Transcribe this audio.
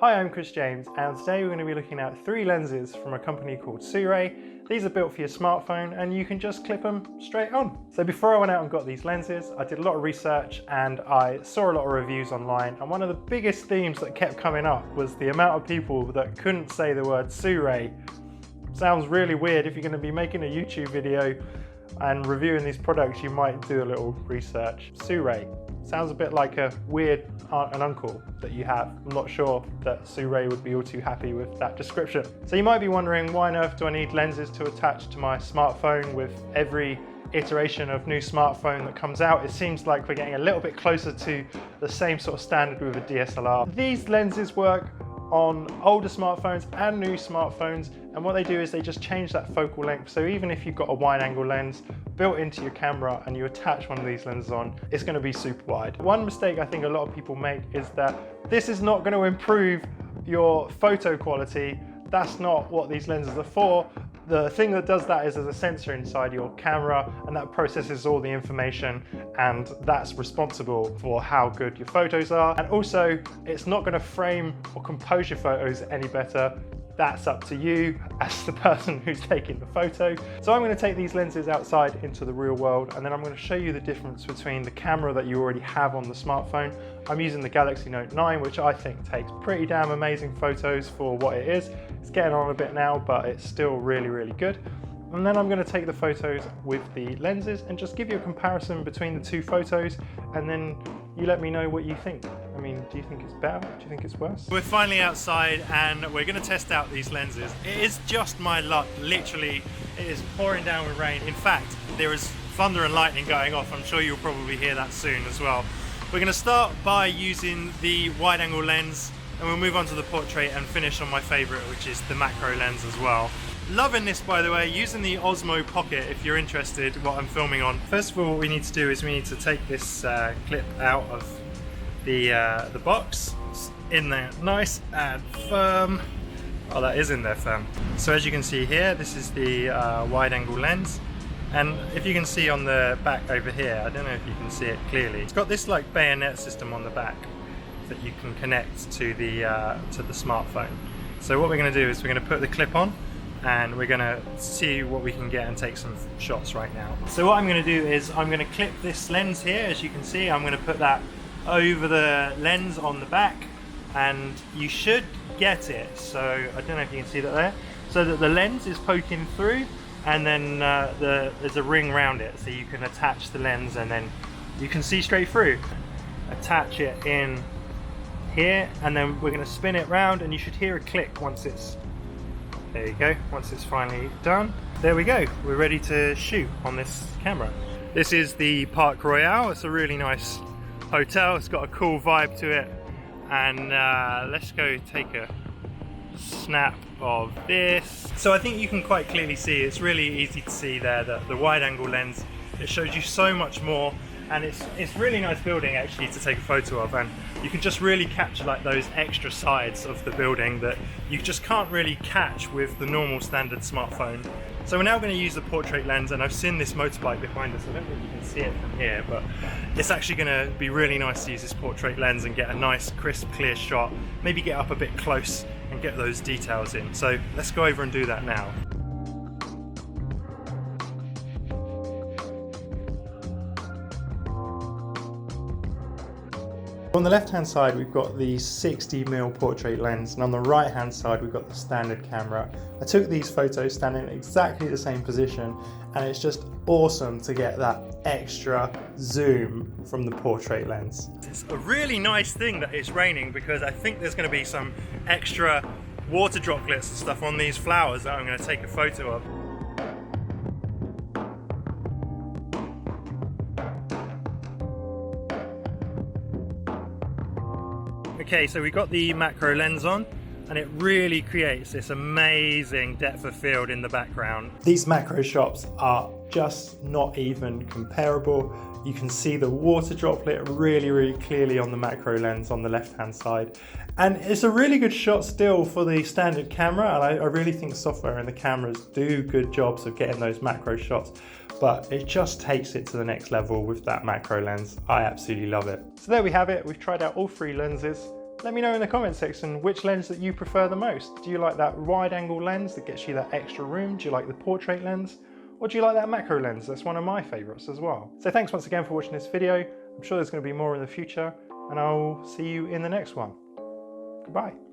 Hi, I'm Chris James, and today we're going to be looking at 3 lenses from a company called Sirui. These are built for your smartphone and you can just clip them straight on. So before I went out and got these lenses, I did a lot of research and I saw a lot of reviews online, and one of the biggest themes that kept coming up was the amount of people that couldn't say the word Sirui. Sounds really weird. If you're going to be making a YouTube video and reviewing these products, you might do a little research. Sirui sounds a bit like a weird aunt and uncle that you have. I'm not sure that Sirui would be all too happy with that description. So you might be wondering, why on earth do I need lenses to attach to my smartphone? With every iteration of new smartphone that comes out, it seems like we're getting a little bit closer to the same sort of standard with a DSLR. These lenses work on older smartphones and new smartphones, and what they do is they just change that focal length. So even if you've got a wide angle lens built into your camera and you attach one of these lenses on, it's going to be super wide. One mistake I think a lot of people make is that this is not going to improve your photo quality. That's not what these lenses are for. The thing that does that is there's a sensor inside your camera, and that processes all the information, and that's responsible for how good your photos are. And also, it's not going to frame or compose your photos any better. That's up to you as the person who's taking the photo. So I'm going to take these lenses outside into the real world, and then I'm going to show you the difference between the camera that you already have on the smartphone. I'm using the Galaxy Note 9, which I think takes pretty damn amazing photos for what it is. It's getting on a bit now, but it's still really, really good. And then I'm going to take the photos with the lenses and just give you a comparison between the two photos, and then you let me know what you think. I mean, do you think it's better? Do you think it's worse? We're finally outside and we're going to test out these lenses. It is just my luck, literally. It is pouring down with rain. In fact, there is thunder and lightning going off. I'm sure you'll probably hear that soon as well. We're going to start by using the wide angle lens, and we'll move on to the portrait and finish on my favourite, which is the macro lens as well. Loving this, by the way, using the Osmo Pocket if you're interested what I'm filming on. First of all, what we need to do is we need to take this clip out of the box. It's in there nice and firm. Oh, that is in there firm. So as you can see here, this is the wide angle lens. And if you can see on the back over here, I don't know if you can see it clearly, it's got this like bayonet system on the back that you can connect to the smartphone. So what we're going to do is we're going to put the clip on, and we're going to see what we can get and take some shots right now. So what I'm going to do is I'm going to clip this lens here. As you can see, I'm going to put that over the lens on the back, and you should get it. So I don't know if you can see that there. So that the lens is poking through, and then there's a ring around it, so you can attach the lens and then you can see straight through. Attach it in here, and then we're going to spin it round, and you should hear a click once it's, there you go, once it's finally done. There we go, we're ready to shoot on this camera. This is the Park Royale. It's a really nice hotel, it's got a cool vibe to it, and let's go take a snap of this. So I think you can quite clearly see, it's really easy to see there that the wide angle lens, it shows you so much more, and it's really nice building actually to take a photo of, and you can just really capture like those extra sides of the building that you just can't really catch with the normal standard smartphone. So we're now going to use the portrait lens, and I've seen this motorbike behind us. I don't think you can see it from here, but it's actually going to be really nice to use this portrait lens and get a nice crisp clear shot, maybe get up a bit close and get those details in. So let's go over and do that now. On the left hand side we've got the 60mm portrait lens, and on the right hand side we've got the standard camera. I took these photos standing in exactly the same position, and it's just awesome to get that extra zoom from the portrait lens. It's a really nice thing that it's raining, because I think there's going to be some extra water droplets and stuff on these flowers that I'm going to take a photo of. Okay, so we got the macro lens on, and it really creates this amazing depth of field in the background. These macro shots are just not even comparable. You can see the water droplet really clearly on the macro lens on the left hand side, and it's a really good shot still for the standard camera, and I really think software and the cameras do good jobs of getting those macro shots, but it just takes it to the next level with that macro lens. I absolutely love it. So there we have it. We've tried out all 3 lenses. Let me know in the comment section which lens that you prefer the most. Do you like that wide angle lens that gets you that extra room? Do you like the portrait lens? Or do you like that macro lens? That's one of my favourites as well. So thanks once again for watching this video. I'm sure there's going to be more in the future, and I'll see you in the next one. Goodbye.